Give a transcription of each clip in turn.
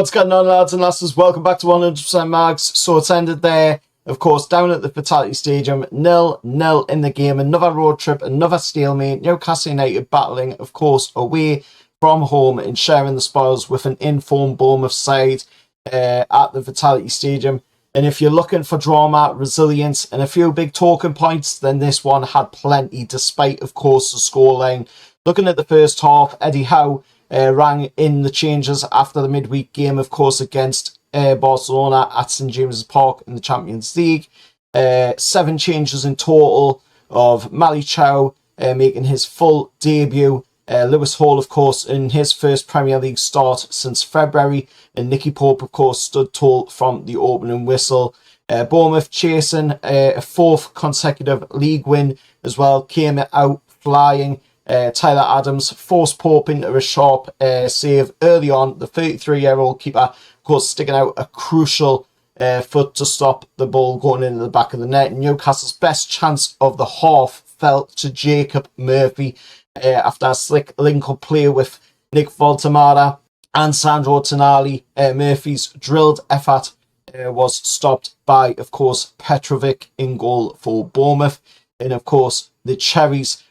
What's going on, lads and lasses? Welcome back to 100% Mags. So it's ended there, of course, down at the Vitality Stadium, 0-0 in the game. Another road trip, another stalemate. Newcastle United battling, of course, away from home and sharing the spoils with an informed Bournemouth side at the Vitality Stadium. And if you're looking for drama, resilience, and a few big talking points, then this one had plenty, despite, of course, the scoreline. Looking at the first half, Eddie Howe rang in the changes after the midweek game, of course, against Barcelona at St James's Park in the Champions League. 7 changes in total, of Mali Chow making his full debut. Lewis Hall, of course, in his first Premier League start since February. And Nicky Pope, of course, stood tall from the opening whistle. Bournemouth chasing a 4th consecutive league win as well. Came out flying. Tyler Adams forced Pope into a sharp save early on. The 33-year-old keeper, of course, sticking out a crucial foot to stop the ball going into the back of the net. Newcastle's best chance of the half fell to Jacob Murphy after a slick link-up play with Nick Voltemara and Sandro Tonali. Murphy's drilled effort was stopped by, of course, Petrovic in goal for Bournemouth. And, of course, the Cherries,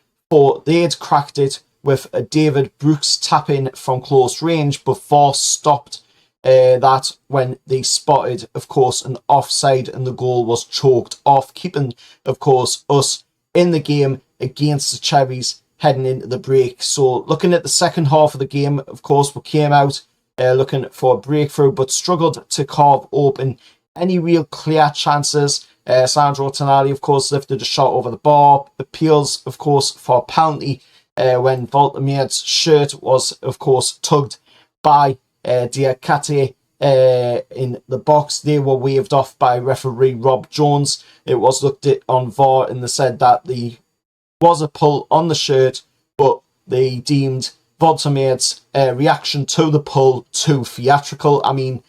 they'd cracked it with a David Brooks tap-in from close range, but Force stopped that when they spotted, of course, an offside, and the goal was choked off, keeping, of course, us in the game against the Cherries heading into the break. So looking at the second half of the game, of course, we came out looking for a breakthrough, but struggled to carve open any real clear chances. Sandro Tonali, of course, lifted a shot over the bar. Appeals, of course, for a penalty when Voltemere's shirt was, of course, tugged by Diakate in the box. They were waved off by referee Rob Jones. It was looked at on VAR, and they said that there was a pull on the shirt, but they deemed Voltemere's reaction to the pull too theatrical. I mean,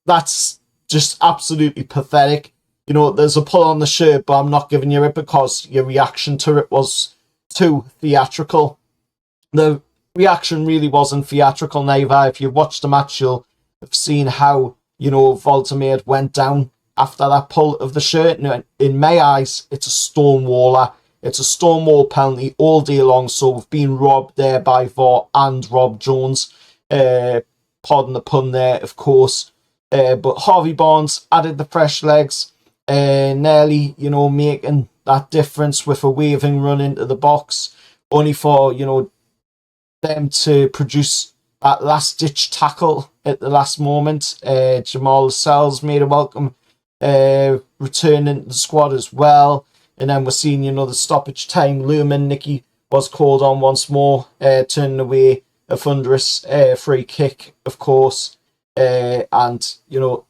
that's just absolutely pathetic. You know, there's a pull on the shirt, but I'm not giving you it because your reaction to it was too theatrical. The reaction really wasn't theatrical neither. If you watch the match, you'll have seen how, you know, Voltemere went down after that pull of the shirt. Now, in my eyes, it's a stonewaller. It's a stonewall penalty all day long, so we've been robbed there by VAR and Rob Jones. Pardon the pun there, of course. But Harvey Barnes added the fresh legs. Nearly, you know, making that difference with a waving run into the box, only for, you know, them to produce that last-ditch tackle at the last moment. Jamal Lascelles made a welcome return into the squad as well. And then we're seeing, you know, the stoppage time looming. Nicky was called on once more, turning away a thunderous free kick, of course. And, you know,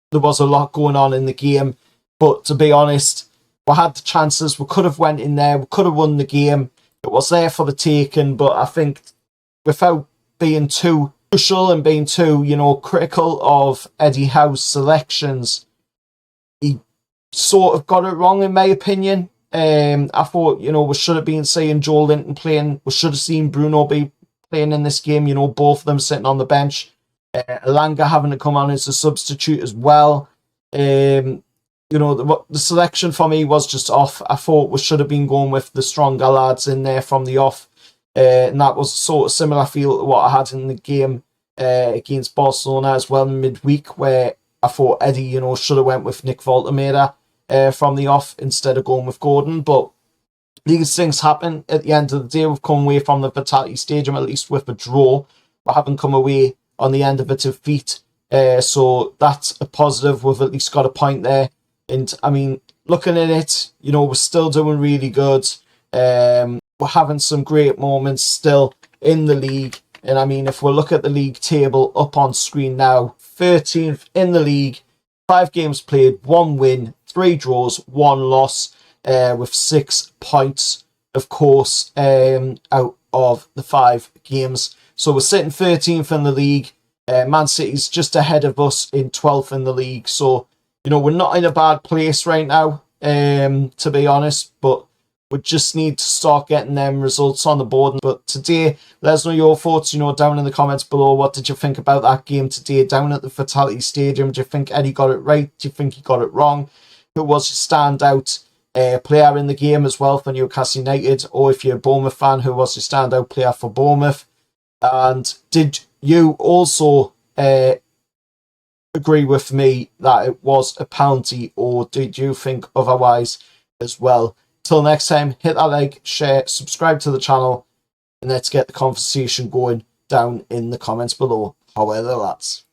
there was a lot going on in the game, but to be honest, we had the chances. We could have went in there. We could have won the game. It was there for the taking, but I think without being too crucial and being too, you know, critical of Eddie Howe's selections, he sort of got it wrong, in my opinion. I thought, you know, we should have been seeing Joe Linton playing. We should have seen Bruno be playing in this game, you know, both of them sitting on the bench. Elanga having to come on as a substitute as well. You know, the selection for me was just off. I thought we should have been going with the stronger lads in there from the off. And that was sort of similar feel to what I had in the game against Barcelona as well midweek, where I thought Eddie, you know, should have went with Nick Voltemere from the off instead of going with Gordon. But these things happen. At the end of the day, we've come away from the Vitality Stadium at least with a draw. We haven't come away on the end of it to defeat. So that's a positive. We've at least got a point there. And I mean, looking at it, you know, we're still doing really good. We're having some great moments still in the league. And I mean, if we look at the league table up on screen now, 13th in the league, 5 games played, 1 win, 3 draws, 1 loss, with 6 points, of course, out of the 5 games. So we're sitting 13th in the league. Man City's just ahead of us in 12th in the league. So, you know, we're not in a bad place right now, to be honest. But We just need to start getting them results on the board. But today, let us know your thoughts, down in the comments below. What did you think about that game today down at the Fatality Stadium? Do you think Eddie got it right? Do you think he got it wrong? Who was your standout player in the game as well for Newcastle United? Or if you're a Bournemouth fan, who was your standout player for Bournemouth? And did you also agree with me that it was a penalty, or did you think otherwise as well? Till next time, hit that like, share, subscribe to the channel, and let's get the conversation going down in the comments below. How are the lads?